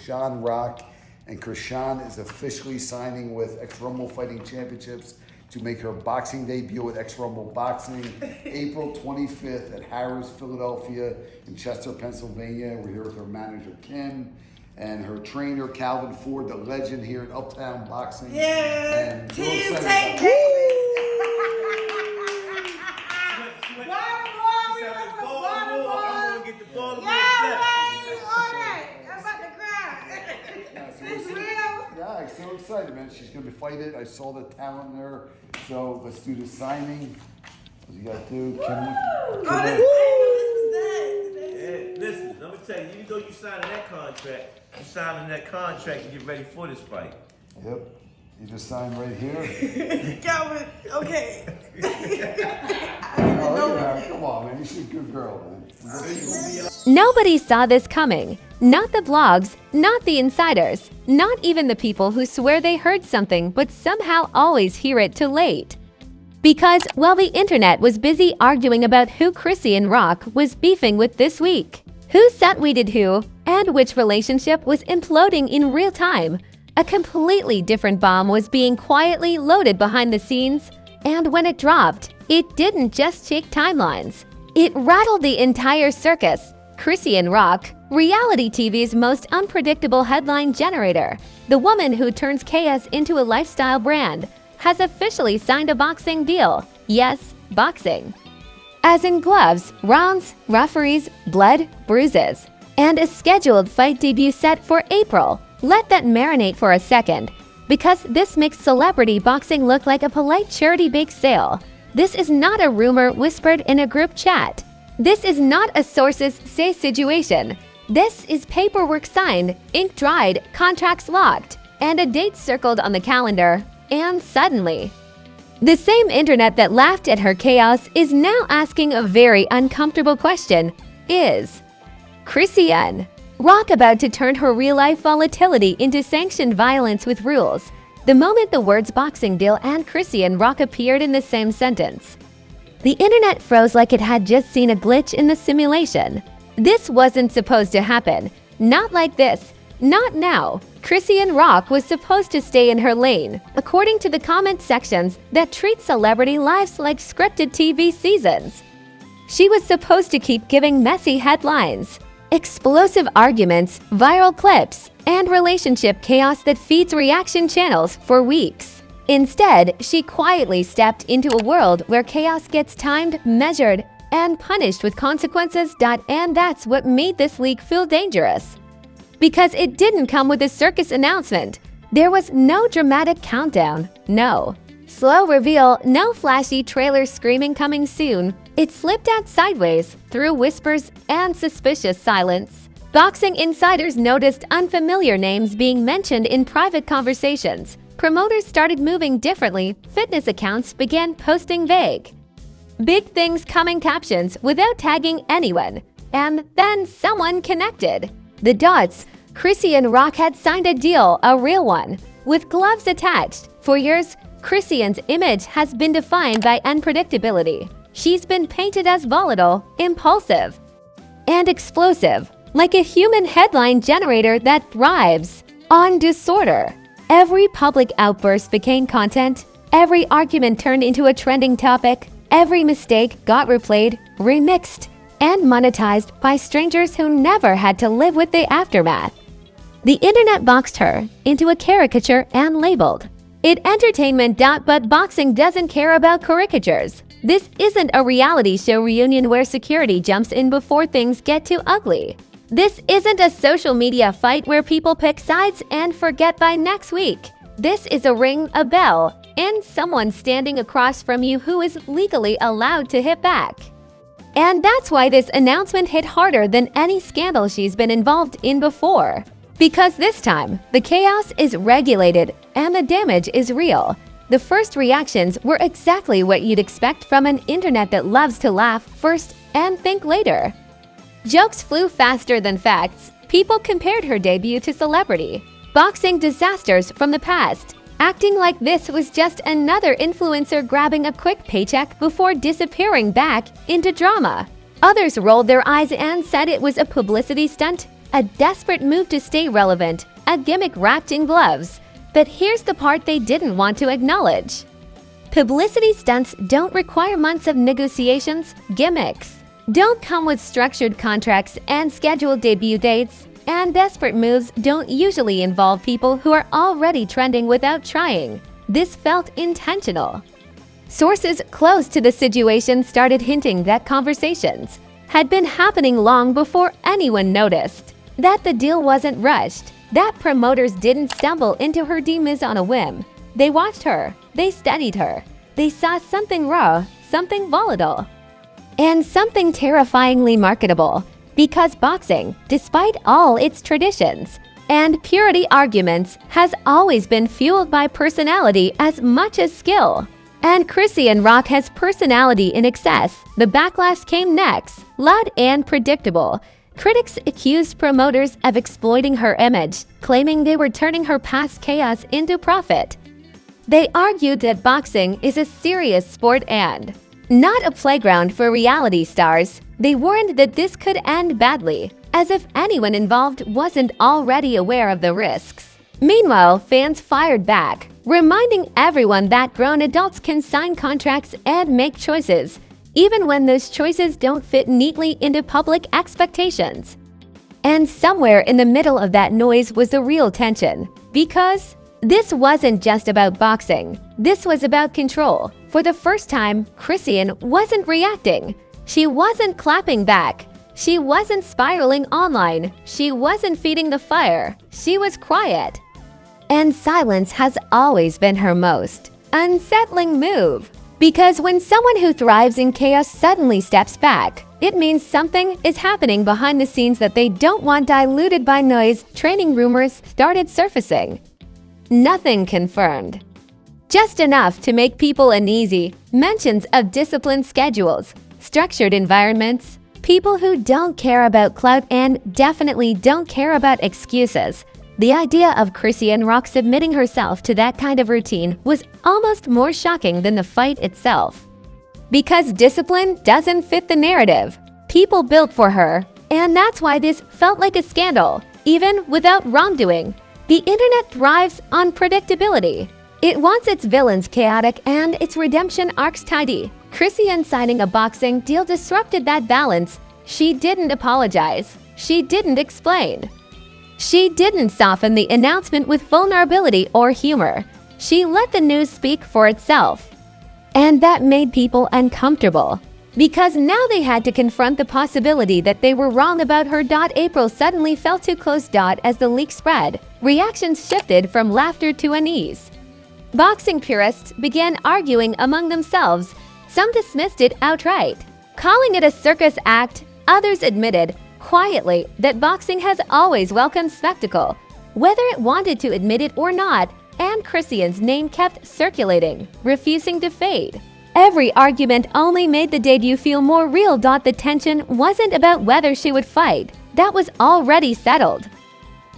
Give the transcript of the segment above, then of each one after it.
Chrisean Rock, and Chrisean is officially signing with X-Rumble Fighting Championships to make her boxing debut at X-Rumble Boxing, April 25th at Harrah's, Philadelphia, in Chester, Pennsylvania. We're here with her manager, Kim, and her trainer, Calvin Ford, the legend here at Uptown Boxing. Yeah, and Team Tank Davis. Yeah, I'm so excited, man. She's going to be fighting. I saw the talent in her. So let's do the signing. What you got to do? Listen, let me tell you, even though you signing that contract, you signing that contract to get ready for this fight. Yep. You just signed right here. Calvin, okay. Oh, come on, man. You're a good girl, man. Nobody saw this coming. Not the vlogs, not the insiders, not even the people who swear they heard something but somehow always hear it too late. Because while the internet was busy arguing about who Chrisean Rock was beefing with this week, who sat-weeded who, and which relationship was imploding in real time, a completely different bomb was being quietly loaded behind the scenes, and when it dropped, it didn't just shake timelines. It rattled the entire circus. Chrisean Rock, reality TV's most unpredictable headline generator, the woman who turns chaos into a lifestyle brand, has officially signed a boxing deal. Yes, boxing. As in gloves, rounds, referees, blood, bruises, and a scheduled fight debut set for April. Let that marinate for a second, because this makes celebrity boxing look like a polite charity bake sale. This is not a rumor whispered in a group chat. This is not a sources say situation. This is paperwork signed, ink dried, contracts locked, and a date circled on the calendar. And suddenly, the same internet that laughed at her chaos is now asking a very uncomfortable question. Is Chrisean Rock about to turn her real-life volatility into sanctioned violence with rules the moment the words boxing deal and Chrisean Rock appeared in the same sentence? The internet froze like it had just seen a glitch in the simulation. This wasn't supposed to happen. Not like this. Not now. Chrisean Rock was supposed to stay in her lane, according to the comment sections that treat celebrity lives like scripted TV seasons. She was supposed to keep giving messy headlines, explosive arguments, viral clips, and relationship chaos that feeds reaction channels for weeks. Instead, she quietly stepped into a world where chaos gets timed, measured, and punished with consequences. And that's what made this leak feel dangerous. Because it didn't come with a circus announcement. There was no dramatic countdown, no slow reveal, no flashy trailer screaming coming soon. It slipped out sideways through whispers and suspicious silence. Boxing insiders noticed unfamiliar names being mentioned in private conversations. Promoters started moving differently. Fitness accounts began posting vague, big things coming captions without tagging anyone. And then someone connected the dots. Chrisean Rock had signed a deal, a real one, with gloves attached. For years, Chrisean's image has been defined by unpredictability. She's been painted as volatile, impulsive, and explosive, like a human headline generator that thrives on disorder. Every public outburst became content. Every argument turned into a trending topic. Every mistake got replayed, remixed, and monetized by strangers who never had to live with the aftermath. The internet boxed her into a caricature and labeled it entertainment. But boxing doesn't care about caricatures. This isn't a reality show reunion where security jumps in before things get too ugly. This isn't a social media fight where people pick sides and forget by next week. This is a ring, a bell, and someone standing across from you who is legally allowed to hit back. And that's why this announcement hit harder than any scandal she's been involved in before. Because this time, the chaos is regulated and the damage is real. The first reactions were exactly what you'd expect from an internet that loves to laugh first and think later. Jokes flew faster than facts. People compared her debut to celebrity boxing disasters from the past, acting like this was just another influencer grabbing a quick paycheck before disappearing back into drama. Others rolled their eyes and said it was a publicity stunt, a desperate move to stay relevant, a gimmick wrapped in gloves. But here's the part they didn't want to acknowledge. Publicity stunts don't require months of negotiations, gimmicks don't come with structured contracts and scheduled debut dates, and desperate moves don't usually involve people who are already trending without trying. This felt intentional. Sources close to the situation started hinting that conversations had been happening long before anyone noticed, that the deal wasn't rushed, that promoters didn't stumble into her demise on a whim. They watched her, they studied her, they saw something raw, something volatile, and something terrifyingly marketable. Because boxing, despite all its traditions and purity arguments, has always been fueled by personality as much as skill. And Chrisean Rock has personality in excess. The backlash came next, loud and predictable. Critics accused promoters of exploiting her image, claiming they were turning her past chaos into profit. They argued that boxing is a serious sport and not a playground for reality stars. They warned that this could end badly, as if anyone involved wasn't already aware of the risks. Meanwhile, fans fired back, reminding everyone that grown adults can sign contracts and make choices, even when those choices don't fit neatly into public expectations. And somewhere in the middle of that noise was the real tension, because this wasn't just about boxing. This was about control. For the first time, Chrisean wasn't reacting. She wasn't clapping back. She wasn't spiraling online. She wasn't feeding the fire. She was quiet. And silence has always been her most unsettling move. Because when someone who thrives in chaos suddenly steps back, it means something is happening behind the scenes that they don't want diluted by noise. Training rumors started surfacing. Nothing confirmed. Just enough to make people uneasy. Mentions of disciplined schedules, structured environments, people who don't care about clout and definitely don't care about excuses. The idea of Chrisean Rock submitting herself to that kind of routine was almost more shocking than the fight itself. Because discipline doesn't fit the narrative. People built for her, and that's why this felt like a scandal, even without wrongdoing. The internet thrives on predictability. It wants its villains chaotic and its redemption arcs tidy. Chrisean signing a boxing deal disrupted that balance. She didn't apologize. She didn't explain. She didn't soften the announcement with vulnerability or humor. She let the news speak for itself. And that made people uncomfortable. Because now they had to confront the possibility that they were wrong about her. April suddenly fell too close. As the leak spread, reactions shifted from laughter to unease. Boxing purists began arguing among themselves. Some dismissed it outright, calling it a circus act. Others admitted, quietly, that boxing has always welcomed spectacle, whether it wanted to admit it or not, and Chrisean's name kept circulating, refusing to fade. Every argument only made the debut feel more real. The tension wasn't about whether she would fight. That was already settled.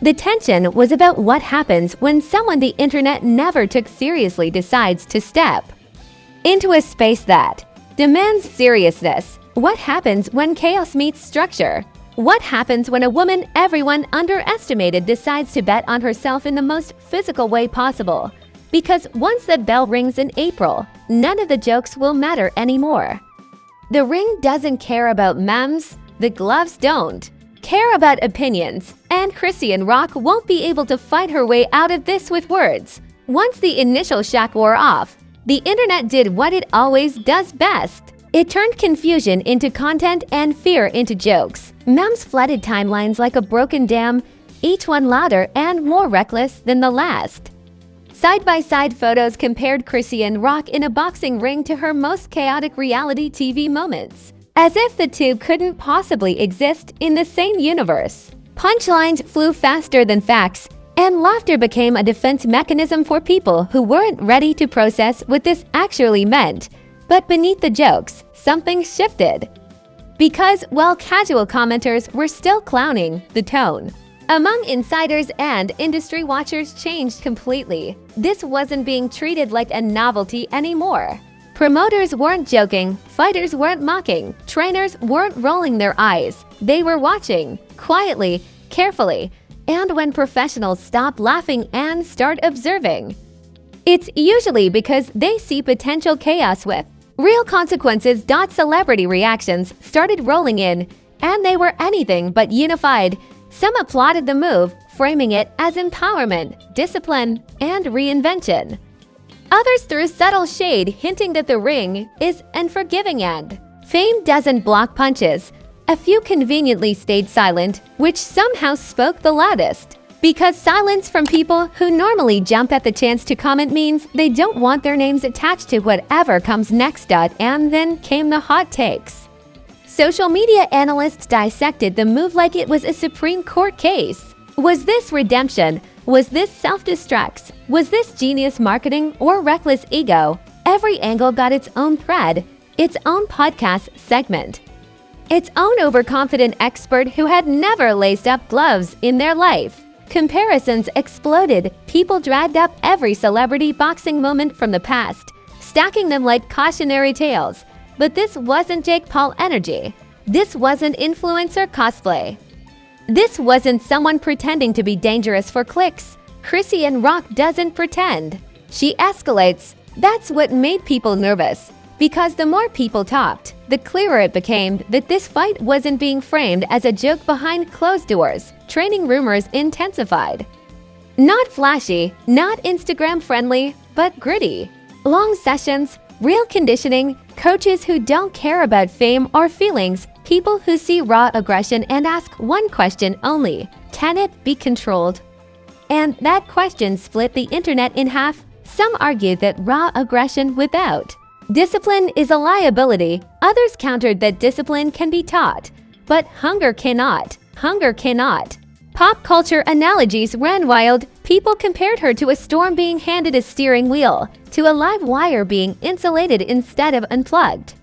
The tension was about what happens when someone the internet never took seriously decides to step into a space that demands seriousness. What happens when chaos meets structure? What happens when a woman everyone underestimated decides to bet on herself in the most physical way possible? Because once the bell rings in April, none of the jokes will matter anymore. The ring doesn't care about memes, the gloves don't care about opinions, and Chrisean Rock won't be able to fight her way out of this with words. Once the initial shock wore off, the internet did what it always does best. It turned confusion into content and fear into jokes. Memes flooded timelines like a broken dam, each one louder and more reckless than the last. Side-by-side photos compared Chrisean Rock in a boxing ring to her most chaotic reality TV moments, as if the two couldn't possibly exist in the same universe. Punchlines flew faster than facts, and laughter became a defense mechanism for people who weren't ready to process what this actually meant. But beneath the jokes, something shifted. Because while casual commenters were still clowning, the tone among insiders and industry watchers changed completely. This wasn't being treated like a novelty anymore. Promoters weren't joking, fighters weren't mocking, trainers weren't rolling their eyes. They were watching, quietly, carefully, and when professionals stop laughing and start observing. It's usually because they see potential chaos with real consequences. Celebrity reactions started rolling in, and they were anything but unified. Some applauded the move, framing it as empowerment, discipline, and reinvention. Others threw subtle shade, hinting that the ring is unforgiving and fame doesn't block punches. A few conveniently stayed silent, which somehow spoke the loudest. Because silence from people who normally jump at the chance to comment means they don't want their names attached to whatever comes next. And then came the hot takes. Social media analysts dissected the move like it was a Supreme Court case. Was this redemption? Was this self-destruct? Was this genius marketing or reckless ego? Every angle got its own thread, its own podcast segment, its own overconfident expert who had never laced up gloves in their life. Comparisons exploded. People dragged up every celebrity boxing moment from the past, stacking them like cautionary tales. But this wasn't Jake Paul energy. This wasn't influencer cosplay. This wasn't someone pretending to be dangerous for clicks. Chrisean Rock doesn't pretend. She escalates. That's what made people nervous. Because the more people talked, the clearer it became that this fight wasn't being framed as a joke behind closed doors. Training rumors intensified. Not flashy, not Instagram-friendly, but gritty. Long sessions, real conditioning, coaches who don't care about fame or feelings, people who see raw aggression and ask one question only: can it be controlled? And that question split the internet in half. Some argued that raw aggression without discipline is a liability. Others countered that discipline can be taught, but hunger cannot. Hunger cannot. Pop culture analogies ran wild. People compared her to a storm being handed a steering wheel, to a live wire being insulated instead of unplugged.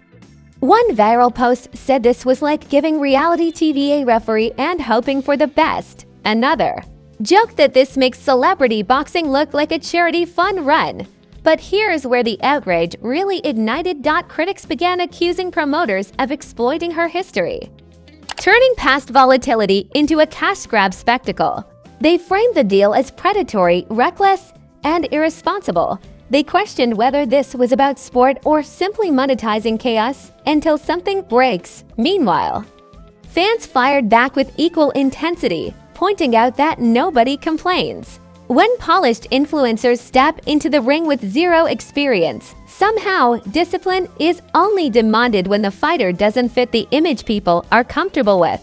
One viral post said this was like giving reality TV a referee and hoping for the best. Another joked that this makes celebrity boxing look like a charity fun run. But here's where the outrage really ignited. Critics began accusing promoters of exploiting her history, turning past volatility into a cash grab spectacle. They framed the deal as predatory, reckless, and irresponsible. They questioned whether this was about sport or simply monetizing chaos until something breaks. Meanwhile, fans fired back with equal intensity, pointing out that nobody complains when polished influencers step into the ring with zero experience. Somehow, discipline is only demanded when the fighter doesn't fit the image people are comfortable with.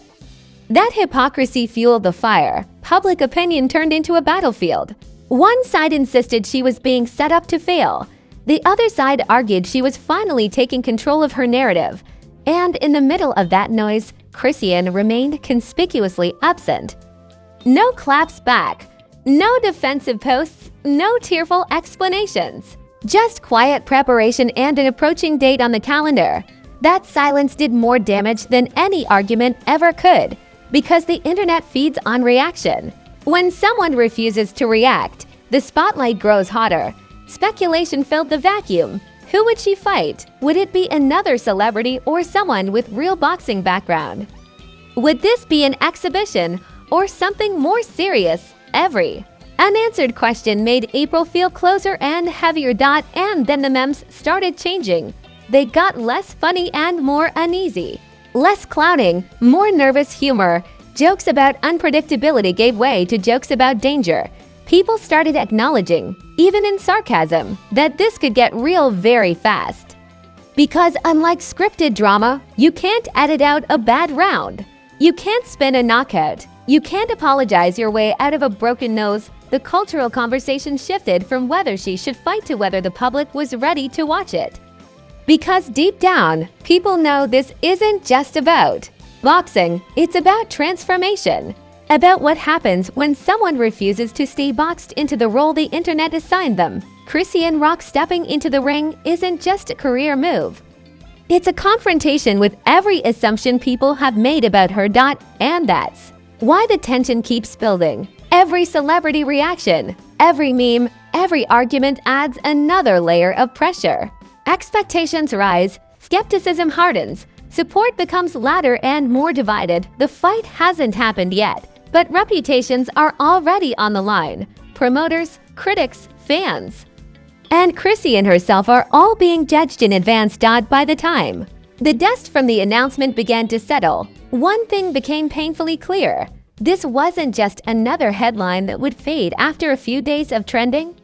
That hypocrisy fueled the fire. Public opinion turned into a battlefield. One side insisted she was being set up to fail. The other side argued she was finally taking control of her narrative. And in the middle of that noise, Chrisean remained conspicuously absent. No claps back. No defensive posts, no tearful explanations. Just quiet preparation and an approaching date on the calendar. That silence did more damage than any argument ever could, because the internet feeds on reaction. When someone refuses to react, the spotlight grows hotter. Speculation filled the vacuum. Who would she fight? Would it be another celebrity or someone with real boxing background? Would this be an exhibition or something more serious? Every unanswered question made April feel closer and heavier. And then the memes started changing. They got less funny and more uneasy. Less clowning, more nervous humor. Jokes about unpredictability gave way to jokes about danger. People started acknowledging, even in sarcasm, that this could get real very fast. Because unlike scripted drama, you can't edit out a bad round. You can't spin a knockout. You can't apologize your way out of a broken nose. The cultural conversation shifted from whether she should fight to whether the public was ready to watch it. Because deep down, people know this isn't just about boxing, it's about transformation. About what happens when someone refuses to stay boxed into the role the internet assigned them. Chrisean Rock stepping into the ring isn't just a career move. It's a confrontation with every assumption people have made about her. And that's why the tension keeps building. Every celebrity reaction, every meme, every argument adds another layer of pressure. Expectations rise, skepticism hardens, support becomes louder and more divided. The fight hasn't happened yet, But reputations are already on the line. Promoters, critics, fans. And Chrisean herself are all being judged in advance. By the time the dust from the announcement began to settle, one thing became painfully clear. This wasn't just another headline that would fade after a few days of trending.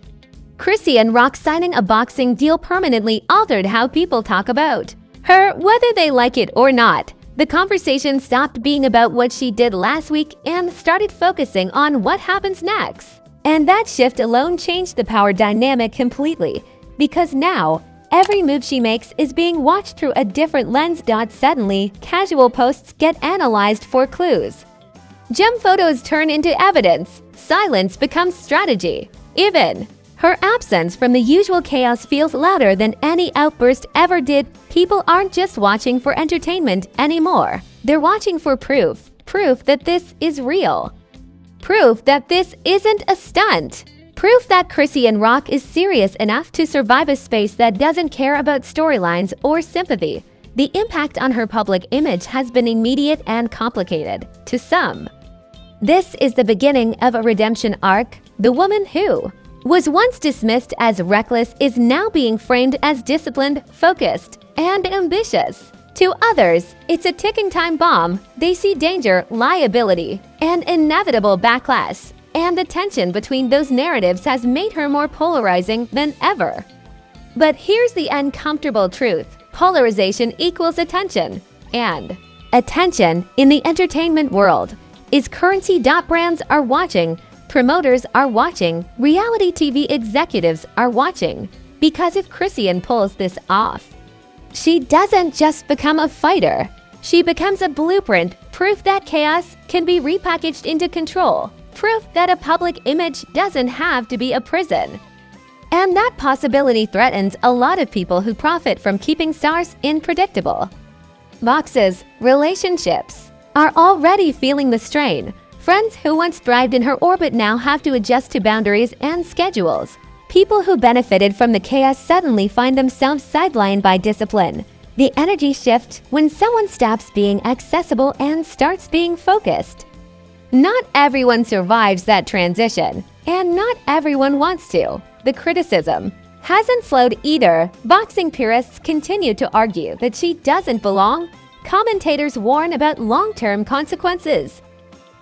Chrisean Rock signing a boxing deal permanently altered how people talk about her, whether they like it or not. The conversation stopped being about what she did last week and started focusing on what happens next. And that shift alone changed the power dynamic completely, because now every move she makes is being watched through a different lens. Suddenly, casual posts get analyzed for clues. Gem photos turn into evidence. Silence becomes strategy. Even her absence from the usual chaos feels louder than any outburst ever did. People aren't just watching for entertainment anymore. They're watching for proof. Proof that this is real. Proof that this isn't a stunt. Proof that Chrisean Rock is serious enough to survive a space that doesn't care about storylines or sympathy. The impact on her public image has been immediate and complicated. To some, this is the beginning of a redemption arc. The woman who was once dismissed as reckless is now being framed as disciplined, focused, and ambitious. To others, it's a ticking time bomb. They see danger, liability, and inevitable backlash. And the tension between those narratives has made her more polarizing than ever. But here's the uncomfortable truth. Polarization equals attention. And attention in the entertainment world is currency. Brands are watching, promoters are watching, reality TV executives are watching. Because if Chrisean pulls this off, she doesn't just become a fighter. She becomes a blueprint, proof that chaos can be repackaged into control, proof that a public image doesn't have to be a prison. And that possibility threatens a lot of people who profit from keeping stars unpredictable. Boxes, relationships are already feeling the strain. Friends who once thrived in her orbit now have to adjust to boundaries and schedules. People who benefited from the chaos suddenly find themselves sidelined by discipline. The energy shifts when someone stops being accessible and starts being focused. Not everyone survives that transition, and not everyone wants to. The criticism hasn't slowed either. Boxing purists continue to argue that she doesn't belong. Commentators warn about long-term consequences.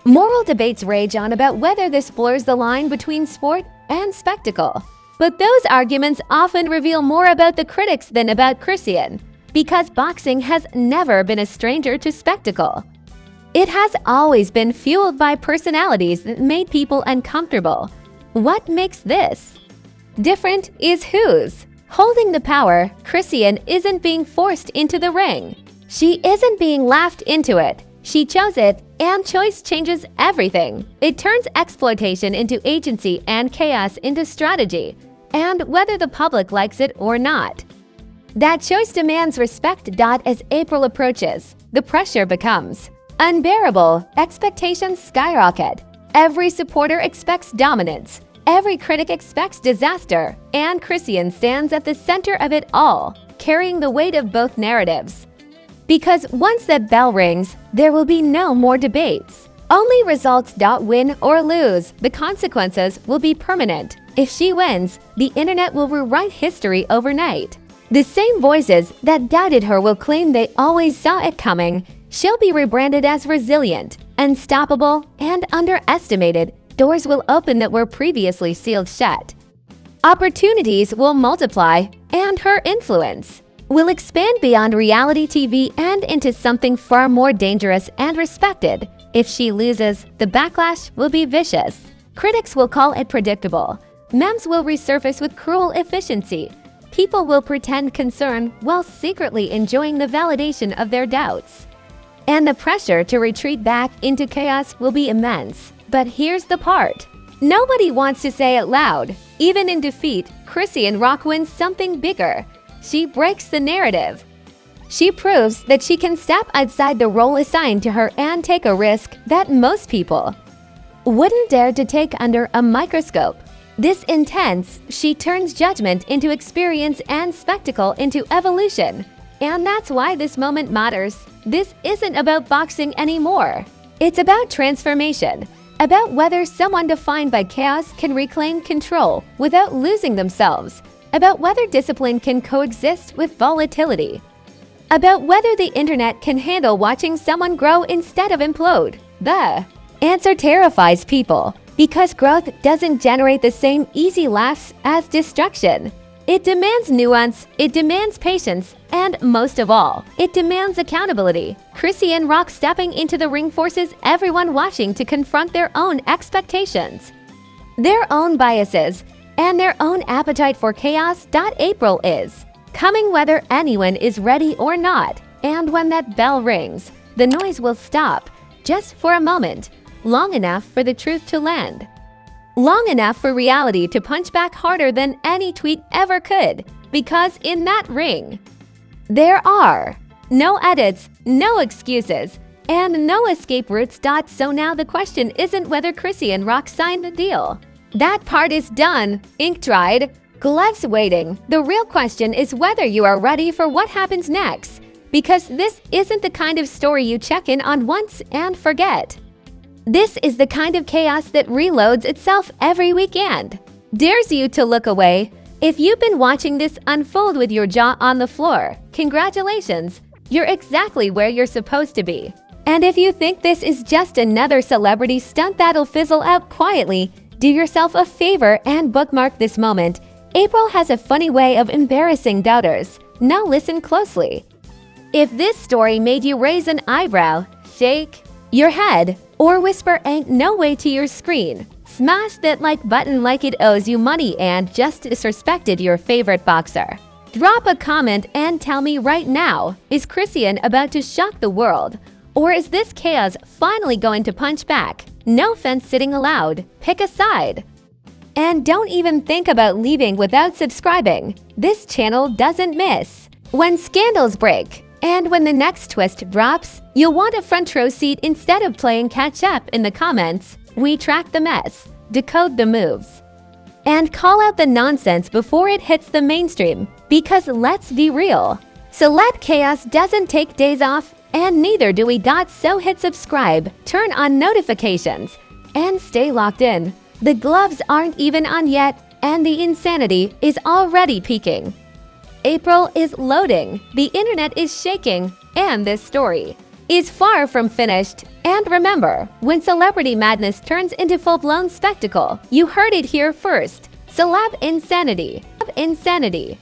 Moral debates rage on about whether this blurs the line between sport and spectacle. But those arguments often reveal more about the critics than about Chrisean, because boxing has never been a stranger to spectacle. It has always been fueled by personalities that made people uncomfortable. What makes this different is who's holding the power. Chrisean isn't being forced into the ring. She isn't being laughed into it. She chose it, and choice changes everything. It turns exploitation into agency and chaos into strategy, and whether the public likes it or not. That choice demands respect. As April approaches, the pressure becomes unbearable. Expectations skyrocket. Every supporter expects dominance. Every critic expects disaster, and Chrisean stands at the center of it all, carrying the weight of both narratives. Because once that bell rings, there will be no more debates. Only results. Win or lose, the consequences will be permanent. If she wins, the internet will rewrite history overnight. The same voices that doubted her will claim they always saw it coming. She'll be rebranded as resilient, unstoppable, and underestimated. Doors will open that were previously sealed shut. Opportunities will multiply, and her influence will expand beyond reality TV and into something far more dangerous and respected. If she loses, the backlash will be vicious. Critics will call it predictable. Memes will resurface with cruel efficiency. People will pretend concern while secretly enjoying the validation of their doubts. And the pressure to retreat back into chaos will be immense. But here's the part nobody wants to say it loud. Even in defeat, Chrisean Rock wins something bigger. She breaks the narrative. She proves that she can step outside the role assigned to her and take a risk that most people wouldn't dare to take under a microscope. This intense, she turns judgment into experience and spectacle into evolution. And that's why this moment matters. This isn't about boxing anymore. It's about transformation, about whether someone defined by chaos can reclaim control without losing themselves, about whether discipline can coexist with volatility, about whether the internet can handle watching someone grow instead of implode. The answer terrifies people because growth doesn't generate the same easy laughs as destruction. It demands nuance, it demands patience, and most of all, it demands accountability. Chrisean Rock stepping into the ring forces everyone watching to confront their own expectations, their own biases, and their own appetite for chaos. April is coming whether anyone is ready or not, and when that bell rings, the noise will stop, just for a moment, long enough for the truth to land. Long enough for reality to punch back harder than any tweet ever could, because in that ring, there are no edits, no excuses, and no escape routes. So now the question isn't whether Chrisean Rock signed the deal. That part is done, ink dried, gloves waiting. The real question is whether you are ready for what happens next, because this isn't the kind of story you check in on once and forget. This is the kind of chaos that reloads itself every weekend, dares you to look away. If you've been watching this unfold with your jaw on the floor, congratulations, you're exactly where you're supposed to be. And if you think this is just another celebrity stunt that'll fizzle out quietly, do yourself a favor and bookmark this moment. April has a funny way of embarrassing doubters. Now listen closely. If this story made you raise an eyebrow, shake your head, or whisper "ain't no way" to your screen, smash that like button like it owes you money and just disrespected your favorite boxer. Drop a comment and tell me right now, is Chrisean about to shock the world? Or is this chaos finally going to punch back? No fence sitting allowed. Pick a side. And don't even think about leaving without subscribing. This channel doesn't miss when scandals break. And when the next twist drops, you'll want a front row seat instead of playing catch up in the comments. We track the mess, decode the moves, and call out the nonsense before it hits the mainstream, because let's be real, Celeb chaos doesn't take days off, and neither do we. So hit subscribe, turn on notifications, and stay locked in. The gloves aren't even on yet, and the insanity is already peaking. April is loading, the internet is shaking, and this story is far from finished. And remember, when celebrity madness turns into full-blown spectacle, you heard it here first. Celeb insanity.